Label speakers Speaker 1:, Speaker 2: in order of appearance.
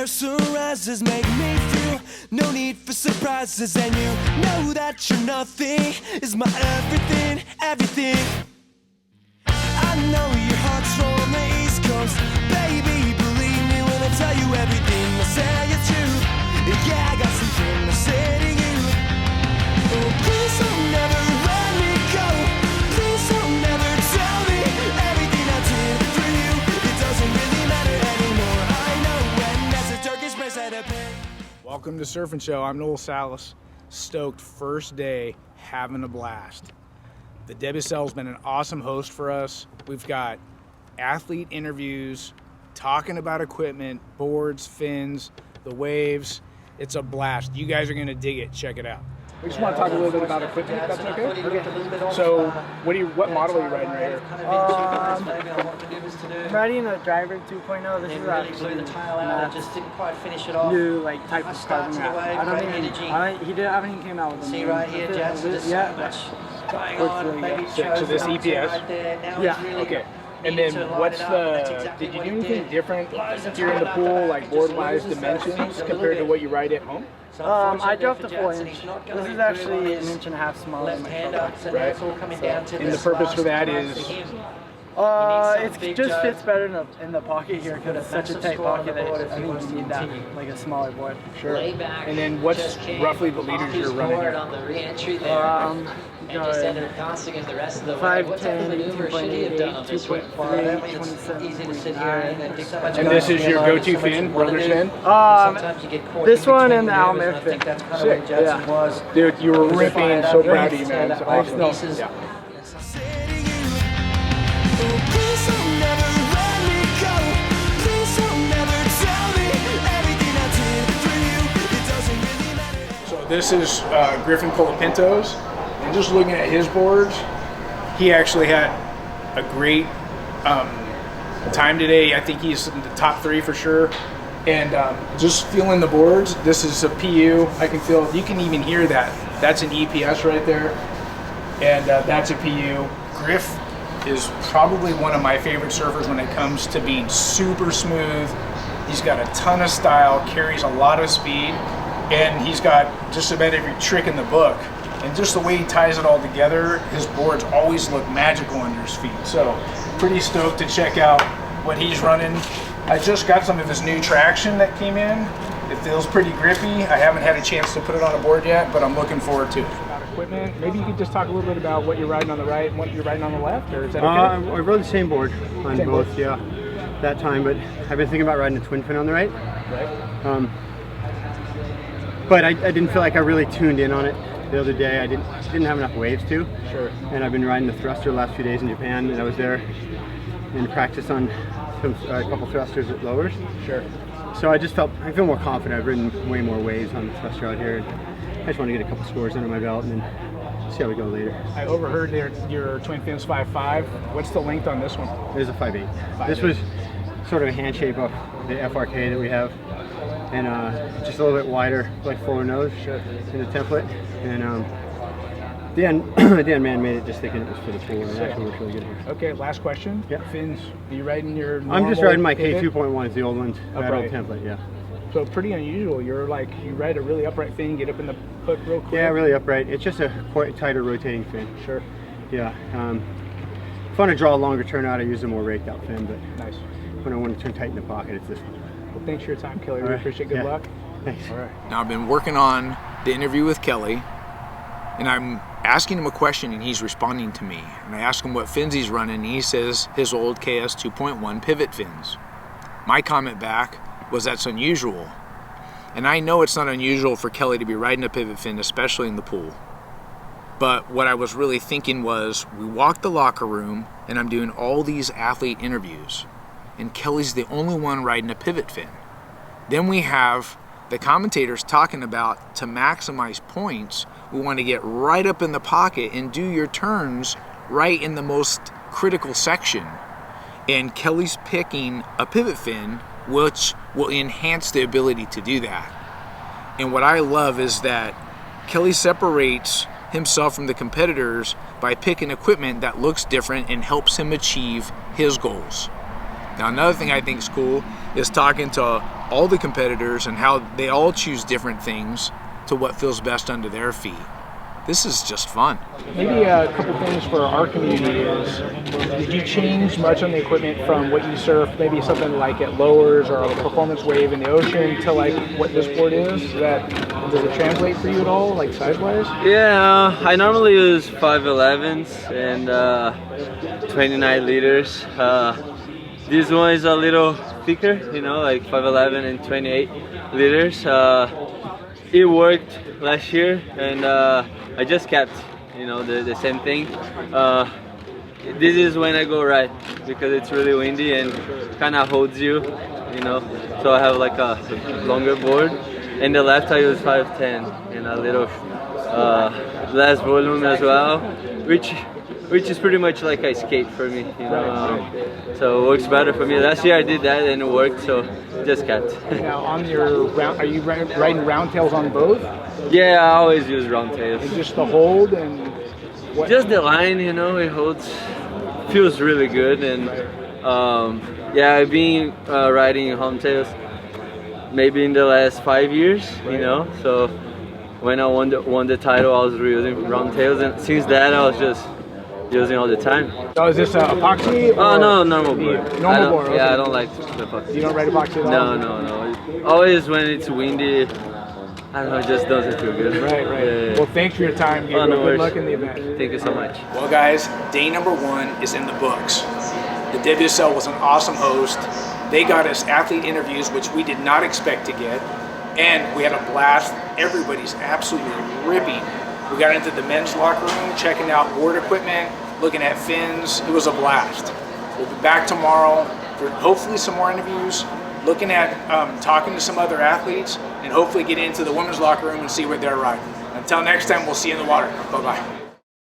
Speaker 1: Mesmerizes, make me feel no need for surprises, and you know that you're nothing is my everything, everything. I know your heart's from the East Coast, baby, believe me when I tell you everything. I say it's true, yeah, I got something to say to you. Oh, please don't never let me go, please don't never tell me everything I did for you. It doesn't really matter anymore, I know when that's a Turkish place at a pin.
Speaker 2: Welcome to Surfing Show. I'm Noel Salas. Stoked, first day, having a blast. The WSL's been an awesome host for us. We've got athlete interviews, talking about equipment, boards, fins, the waves. It's a blast. You guys are going to dig it. Check it out. We just want to talk a little bit about equipment, if that's okay? Okay. So, what model are you riding right here?
Speaker 3: I'm riding a Driver 2.0. This is actually new type of carbon wrap. I haven't even came out with them.
Speaker 4: See right here, Jets. Going on, maybe
Speaker 2: so this EPS?
Speaker 3: Yeah.
Speaker 2: Okay. And then did you do anything different here in the pool, like board-wise dimensions, compared to what you ride at home?
Speaker 3: I dropped a 4-inch. This is actually an inch and a half smaller than my shoulder.
Speaker 2: Right. And the purpose for that is?
Speaker 3: It just fits better in the pocket here because it's such a tight pocket that I think you need that, like a smaller board.
Speaker 2: Sure. And then what's roughly the liters you're running here?
Speaker 3: 5'10", 18.8, 2.3, 27.
Speaker 2: And this is your go-to fin, Brothers fin?
Speaker 3: This one and the Almere fin.
Speaker 2: Sick. Yeah. Dude, you were ripping. So proud of you, man. It's awesome. Yeah. This is Griffin Colapinto's, and just looking at his boards, he actually had a great time today. I think he's in the top 3 for sure. And just feeling the boards, this is a PU. I can feel, you can even hear that. That's an EPS right there, and that's a PU. Griff is probably one of my favorite surfers when it comes to being super smooth. He's got a ton of style, carries a lot of speed, and he's got just about every trick in the book. And just the way he ties it all together, his boards always look magical under his feet. So pretty stoked to check out what he's running. I just got some of his new traction that came in. It feels pretty grippy. I haven't had a chance to put it on a board yet, but I'm looking forward to it. About equipment, maybe you could just talk a little bit about what you're riding on the right and what you're riding on the left, or is that okay?
Speaker 5: I rode the same board on both, yeah, that time, but I've been thinking about riding a twin fin on the right.
Speaker 2: Right.
Speaker 5: But I didn't feel like I really tuned in on it the other day. I didn't have enough waves to.
Speaker 2: Sure.
Speaker 5: And I've been riding the thruster the last few days in Japan, and I was there in practice on a couple thrusters at lowers.
Speaker 2: Sure.
Speaker 5: So I feel more confident. I've ridden way more waves on the thruster out here. I just want to get a couple scores under my belt and then see how we go later.
Speaker 2: I overheard your twin fin's 5.5. What's the length on this one?
Speaker 5: It is a 5.8. This was sort of a hand shape of the FRK that we have. And just a little bit wider, like fuller nose in the template. And Dan Man made it just thinking it was for the pool, and it actually works really good here.
Speaker 2: Okay, last question.
Speaker 5: Yeah.
Speaker 2: Fins, are you riding your normal
Speaker 5: I'm just riding my
Speaker 2: pivot?
Speaker 5: K2.1, it's the old one, that old template, yeah.
Speaker 2: So pretty unusual. You ride a really upright fin, get up in the hook real quick.
Speaker 5: Yeah, really upright. It's just a quite tighter rotating fin.
Speaker 2: Sure.
Speaker 5: Yeah. If I want to draw a longer turnout, I use a more raked out fin, but
Speaker 2: nice.
Speaker 5: When I want to turn tight in the pocket, it's this one.
Speaker 2: Well, thanks for your time, Kelly. We
Speaker 5: right.
Speaker 2: appreciate it. Good luck.
Speaker 5: Thanks.
Speaker 2: All right.
Speaker 6: Now, I've been working on the interview with Kelly, and I'm asking him a question, and he's responding to me. And I ask him what fins he's running, and he says his old KS 2.1 pivot fins. My comment back was that's unusual. And I know it's not unusual for Kelly to be riding a pivot fin, especially in the pool. But what I was really thinking was, we walked the locker room, and I'm doing all these athlete interviews, and Kelly's the only one riding a pivot fin. Then we have the commentators talking about, to maximize points, we want to get right up in the pocket and do your turns right in the most critical section. And Kelly's picking a pivot fin, which will enhance the ability to do that. And what I love is that Kelly separates himself from the competitors by picking equipment that looks different and helps him achieve his goals. Now, another thing I think is cool is talking to all the competitors and how they all choose different things to what feels best under their feet. This is just fun.
Speaker 2: Maybe a couple things for our community is, did you change much on the equipment from what you surf, maybe something like at lowers or a performance wave in the ocean, to like what this board is? Does it translate for you at all, like size-wise?
Speaker 7: Yeah, I normally use 511s and 29 liters. This one is a little thicker, you know, like 511 and 28 liters. It worked last year, and I just kept, you know, the same thing. This is when I go right, because it's really windy and kind of holds you, you know. So I have like a longer board. And the left I use 510 and a little less volume as well, which is pretty much like a skate for me, you know. So it works better for me. Last year I did that and it worked, so just kept.
Speaker 2: Now on your round, are you riding round tails on both?
Speaker 7: Yeah, I always use round tails.
Speaker 2: And just the hold and what?
Speaker 7: Just the line, you know, it holds, feels really good. And yeah, I've been riding home tails maybe in the last 5 years, you know. So when I won the title, I was using round tails, and since that I was just using all the time.
Speaker 2: So is this epoxy?
Speaker 7: Oh no, normal board.
Speaker 2: Normal board. Okay.
Speaker 7: Yeah, I don't like the epoxy.
Speaker 2: You don't ride epoxy at all?
Speaker 7: No. Always when it's windy, I don't know, it just doesn't feel good.
Speaker 2: Right.
Speaker 7: Yeah.
Speaker 2: Well, thanks for your time, Gabriel.
Speaker 7: No
Speaker 2: Good
Speaker 7: worries.
Speaker 2: luck in the event.
Speaker 7: Thank you so much.
Speaker 6: Well, guys, day number 1 is in the books. The WSL was an awesome host. They got us athlete interviews, which we did not expect to get, and we had a blast. Everybody's absolutely ripping. We got into the men's locker room, checking out board equipment, looking at fins. It was a blast. We'll be back tomorrow for hopefully some more interviews, looking at talking to some other athletes, and hopefully get into the women's locker room and see what they're riding. Until next time, we'll see you in the water. Bye-bye.